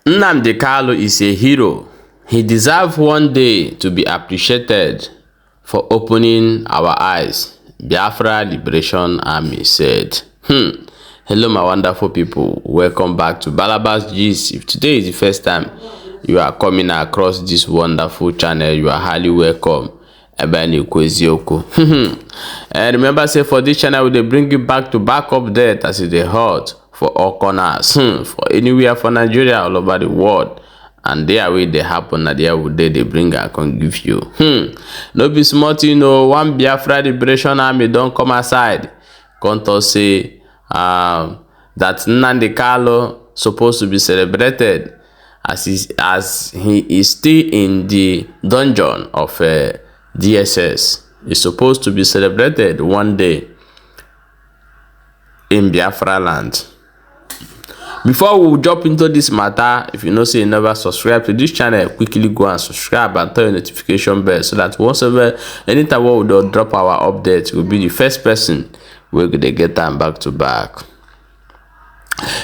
Nnamdi Kanu is a hero. He deserves one day to be appreciated for opening our eyes, Biafra Liberation Army said. Hello my wonderful people, welcome back to Balabas Gist. If today is the first time you are coming across this wonderful channel, you are highly welcome. And remember, say for this channel, they bring you back to back update as it is hot for all corners, for anywhere for Nigeria, all over the world. And there way they happen at the end day they bring and can give you. No be smart, you know, one Biafra Liberation Army don't come aside. Can't say that Nnamdi Kanu supposed to be celebrated as he is still in the dungeon of DSS. Is supposed to be celebrated one day in Biafra land. Before we jump into this matter, if you know say you never subscribe to this channel, quickly go and subscribe and turn your notification bell so that whenever anytime we will drop our update, you will be the first person we're gonna get them back to back.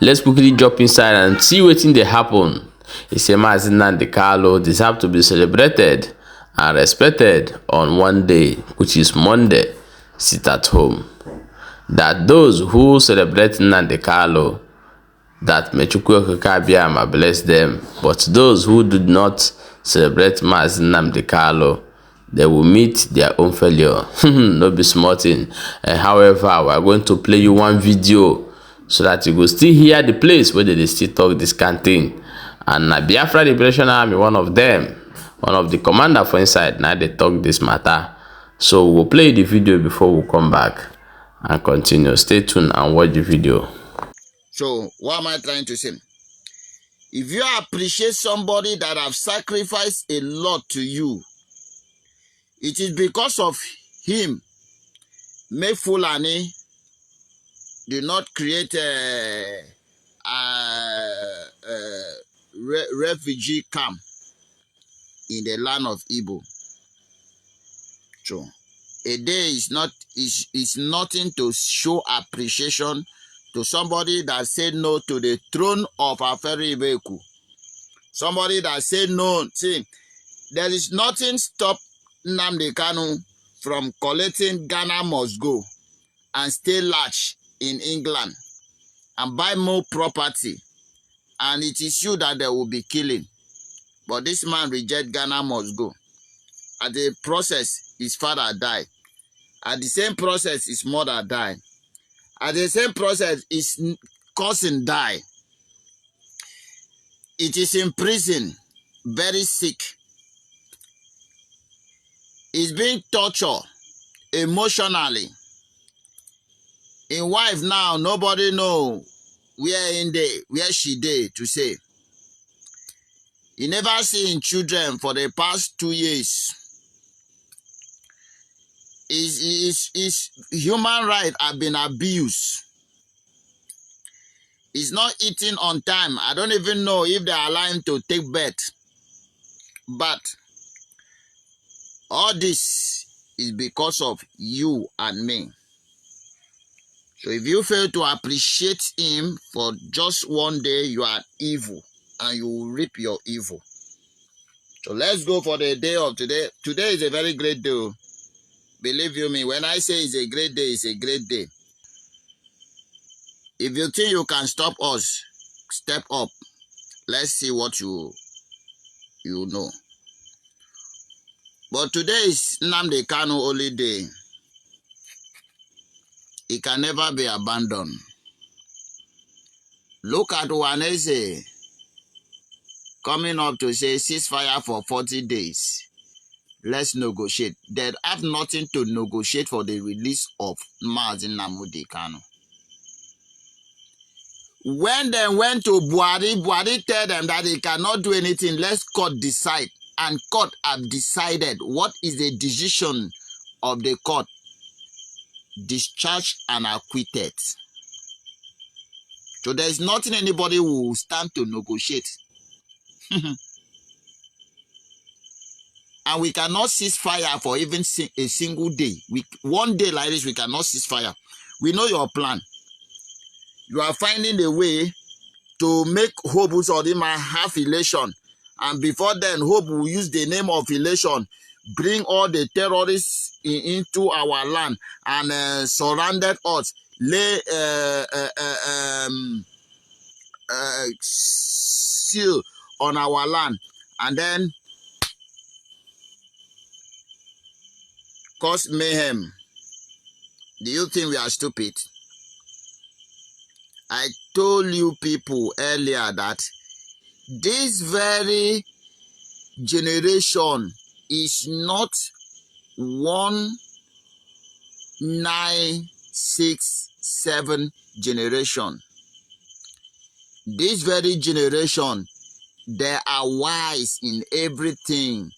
Let's quickly jump inside and see what in they happen. It's a Mazi Nnamdi Kanu deserve to be celebrated and respected on one day, which is Monday. Sit at home. That those who celebrate Nnamdi Kanu, that Mechukwu Okikabiyama bless them, but those who do not celebrate Mazi Nnamdi Kanu, they will meet their own failure. No be smarting. However, we are going to play you one video so that you will still hear the place where they still talk this kind of thing. And Biafra Liberation Army, one of them, one of the commander for inside, now they talk this matter. So we'll play the video before we come back and continue. Stay tuned and watch the video. So what am I trying to say? If you appreciate somebody that have sacrificed a lot to you, it is because of him. Make Fulani do not create a refugee camp in the land of Igbo. So a day is nothing to show appreciation to somebody that said no to the throne of Aferi Ibeku. Somebody that said no. See, there is nothing stop Nnamdi Kanu from collecting Ghana must go and stay large in England and buy more property. And it is you that they will be killing. But this man reject Ghana must go. At the process, his father died. At the same process, his mother died. At the same process, his cousin died. It is in prison, very sick. He's being tortured emotionally. In wife now, nobody know where she did to say. He never seen children for the past 2 years. His human rights have been abused. He's not eating on time. I don't even know if they allow him to take birth. But all this is because of you and me. So if you fail to appreciate him for just one day, you are evil and you will reap your evil. So let's go for the day of today. Today is a very great day. Believe you me, when I say it's a great day, it's a great day. If you think you can stop us, step up. Let's see what you know. But today is Nnamdi Kanu only day. It can never be abandoned. Look at Wanese coming up to say ceasefire for 40 days. Let's negotiate. They have nothing to negotiate for the release of Mazi Nnamdi Kanu. When they went to Buhari, Buhari tell them that they cannot do anything. Let's court decide. And court have decided what is the decision of the court. Discharged and acquitted. So there is nothing anybody will stand to negotiate. And we cannot cease fire for even a single day. One day like this, we cannot cease fire. We know your plan. You are finding a way to make Hope Uzodinma have election. And before then, Hope will use the name of election, bring all the terrorists into our land and surrounded us, lay seal on our land, and then cause mayhem. Do you think we are stupid? I told you people earlier that this very generation is not 1967 generation. This very generation, they are wise in everything.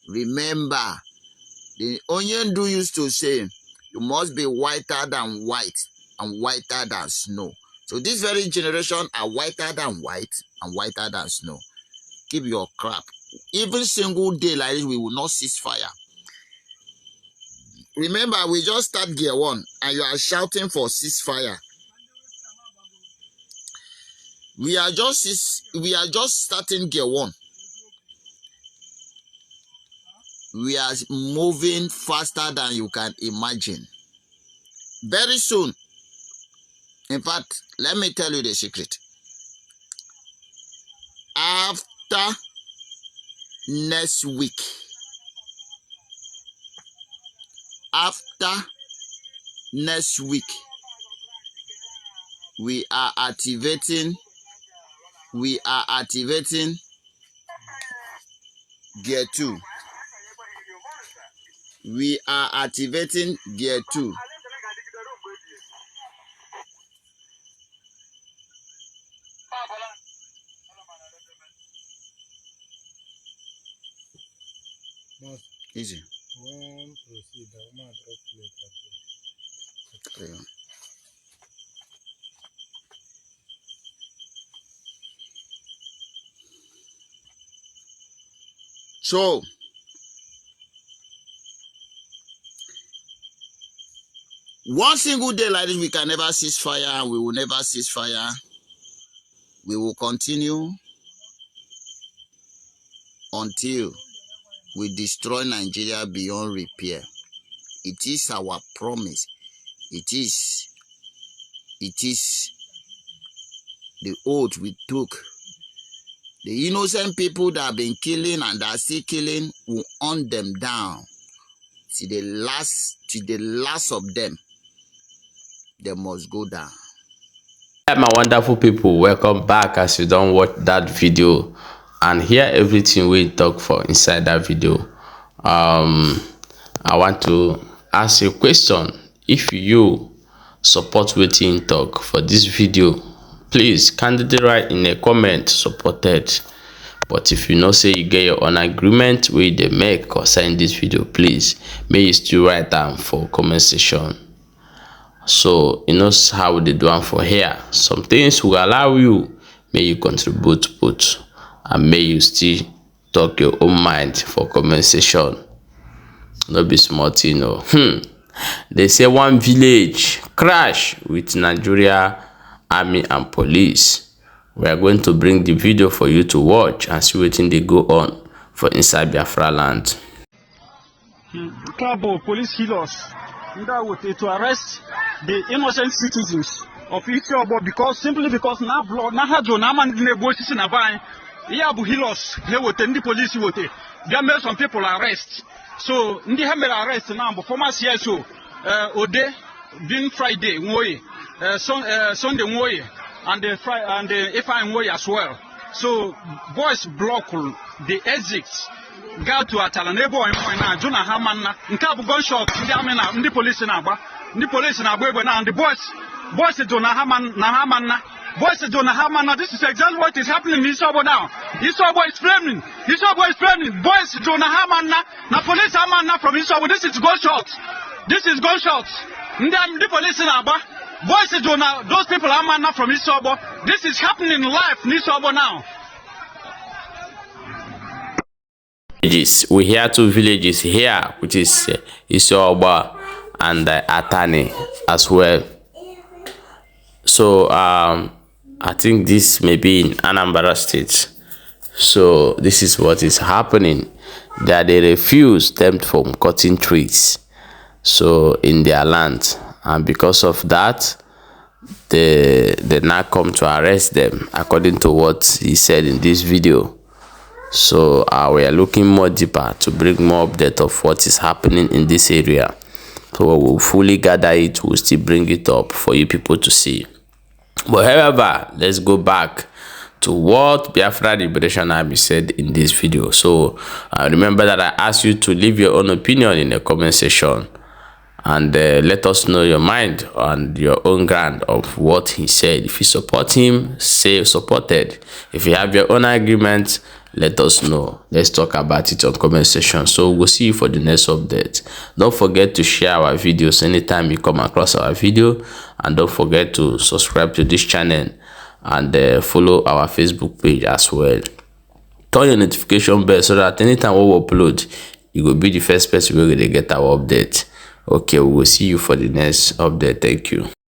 Remember, the Onyendu used to say, you must be whiter than white and whiter than snow. So this very generation are whiter than white and whiter than snow. Keep your crap. Even single day like this, we will not cease fire. Remember, we just start gear 1 and you are shouting for ceasefire. We are just starting gear 1. We are moving faster than you can imagine. Very soon, in fact, let me tell you the secret. After next week, we are activating gear 2. We are activating gear 2. Easy. So, one single day like this, we can never cease fire, and we will never cease fire. We will continue until we destroy Nigeria beyond repair. It is our promise. It is the oath we took. The innocent people that have been killing and that are still killing will hunt them down. To the last of them. They must go down. Hi my wonderful people, welcome back. As you don't watch that video and hear everything we talk for inside that video, I want to ask a question. If you support wetin talk for this video, please kindly write in a comment supported. But if you know say you get your own agreement wey they make concerning this video, please may you still write down for comment section. So you know how they do am for here. Some things will allow you, may you contribute put, and may you still talk your own mind for comment section. No be small thing, you know. They say one village crash with Nigeria army and police. We are going to bring the video for you to watch and see wetin dey go on for inside Biafra land. Police healers to arrest the innocent citizens of Ethiopia simply because na blood na hajo na man negotiation na buy yeah bu healers he wote the police wote they made some people arrest. So ndi have made arrest now but former CSO Ode being Friday Nwoye Sunday Nwoye and the Ifa Nwoye as well. So boys block the exits. Got to Atala neighbor and Juna Hamanna, and Kabu gunshot, the police in Abba, the police in Abba, and the boys Jona Nahamana, boys Jona Hamana. This is exactly what is happening in Isobo now. Isobo is flaming, boys Jona Hamana, na police Hamana from Isobo. This is gunshots, the police in Abba, boys Jona, those people Hamana from Isobo. This is happening live in Isobo now. We hear two villages here, which is Isoba and Atani as well. So I think this may be in Anambra State. So this is what is happening, that they refuse them from cutting trees so in their land, and because of that they now come to arrest them, according to what he said in this video. So we are looking more deeper to bring more update of what is happening in this area. So we'll fully gather it, we'll still bring it up for you people to see. But however, let's go back to what Biafra Liberation Army said in this video. So remember that I asked you to leave your own opinion in the comment section, and let us know your mind on your own ground of what he said. If you support him, say supported. If you have your own agreement, let us know. Let's talk about it on comment section. So we'll see you for the next update. Don't forget to share our videos anytime you come across our video, and don't forget to subscribe to this channel and follow our Facebook page as well. Turn your notification bell so that anytime we upload, you will be the first person who will get our update. Okay, we will see you for the next update. Thank you.